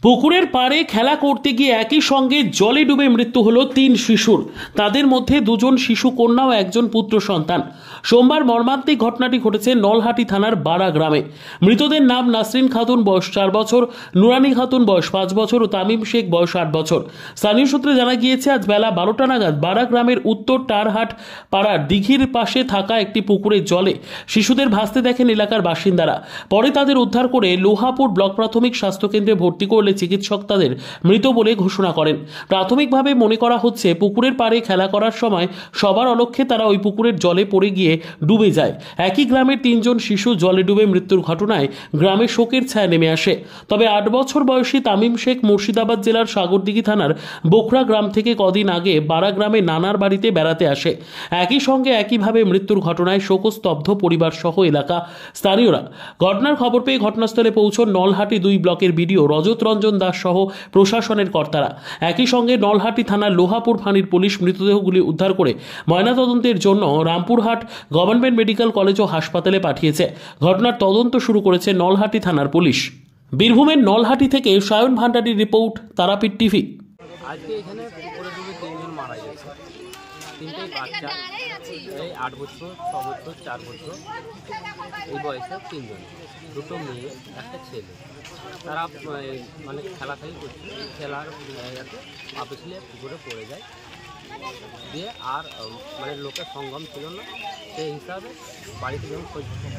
পুকুরের পাড়ে খেলা করতে গিয়ে একই সঙ্গে জলে ডুবে মৃত্যু হলো ৩ শিশুর। তাদের মধ্যে ২জন শিশু কন্যা ও একজন পুত্র সন্তান। সোমবার মর্মান্তিক ঘটনাটি ঘটেছে নলহাটি থানার বাড়া গ্রামে। মৃতদের নাম নাসরিন খাতুন, বয়স ৪ বছর, নুরানি খাতুন, বয়স ৫ বছর ও তামিম শেখ, বয়স ৮ বছর। স্থানীয় সূত্রে জানা গিয়েছে, আজ বেলা ১২টা নাগাদ বাড়া গ্রামের উত্তর টারহাট পাড়ার দিঘির পাশে থাকা একটি পুকুরের জলে শিশুদের ভাসতে দেখেন এলাকার বাসিন্দারা। পরে তাদের উদ্ধার করে লোহাপুর ব্লক প্রাথমিক স্বাস্থ্যকেন্দ্রে ভর্তি করলে চিকিৎসক তাদের মৃত বলে ঘোষণা করেন। প্রাথমিকভাবে মনে করা হচ্ছে, পুকুরের পাড়ে খেলা করার সময় সবার অলক্ষ্যে তারা ওই পুকুরের জলে পড়ে গিয়ে ডুবে যায়। একই গ্রামের ৩ জন শিশু জলে ডুবে মৃত্যুর ঘটনায় গ্রামে শোকের ছায়া নেমে আসে। তবে ৮ বছর বয়সী তামিম শেখ মুর্শিদাবাদ জেলার সাগরদিঘি থানার বোখরা গ্রাম থেকে কদিন আগে বাড়া গ্রামে নানার বাড়িতে বেড়াতে আসে। একই সঙ্গে একইভাবে মৃত্যুর ঘটনায় শোকস্তব্ধ পরিবার সহ এলাকা স্থানীয়রা। ঘটনার খবর পেয়ে ঘটনাস্থলে পৌঁছন নলহাটি ২ ব্লকের বিডিও রজত রঞ্জন দাস সহ প্রশাসনের কর্তারা। একই সঙ্গে নলহাটি থানার লোহাপুর ফাঁড়ির পুলিশ মৃতদেহগুলি উদ্ধার করে ময়নাতদন্তের জন্য রামপুরহাট গভর্নমেন্ট মেডিকেল কলেজ ও হাসপাতালে পাঠিয়েছে। ঘটনার তদন্ত শুরু করেছে নলহাটি থানার পুলিশ। বীরভূমের নলহাটি থেকে সায়ন ভান্ডারীর রিপোর্ট, তারাপীঠ টিভি। আজকে এখানে পুকুরে ডুবে ৩ জন মারা গেছে। ৩টেই বাচ্চা, এই ৮ বছর, ৬ বছর, ৪ বছর এই বয়সে ৩ জন, 2টো মেয়ে, একটা ছেলে। তারা মানে খেলাখেলি করছে, খেলার জায়গাতে পা পিছলে পুকুরে পড়ে যায়, দিয়ে আর মানে লোকের সঙ্গম ছিল না। সেই হিসাবে বাড়িতে যখন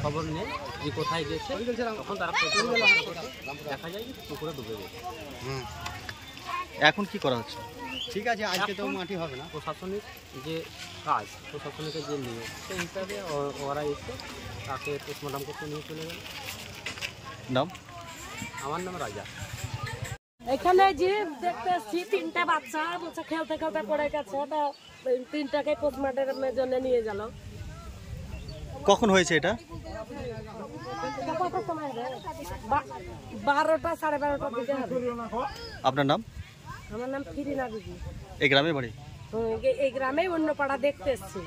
খবর নেই যে কোথায় গেছে, তখন তারা দেখা যায় যে পুকুরে ডুবে গেছে। এখন কি করা হচ্ছে? ঠিক আছে, আজকে তো মাটি হবে না। প্রশাসনিক যে কাজ, প্রশাসনিকের যে নিয়ম, সেই হিসাবে ওরা এসে তাকে পোস্টমর্টম করতে নিয়ে চলে গেল। নাম? আমার নাম রাজা। এখানে যে দেখতে এসছি 3টা বাচ্চা বলছে খেলতে খেলতে পড়ে গেছে, 3টাকে পোস্টমর্টমের জন্য নিয়ে গেল। কখন হয়েছে এটা? 12টা, 12:30টার দিকে হবে। আপনার নাম? আমার নাম ফিরিনা বিবি। এই গ্রামে বাড়ি? এই গ্রামে অন্য পাড়া দেখতে এসছি।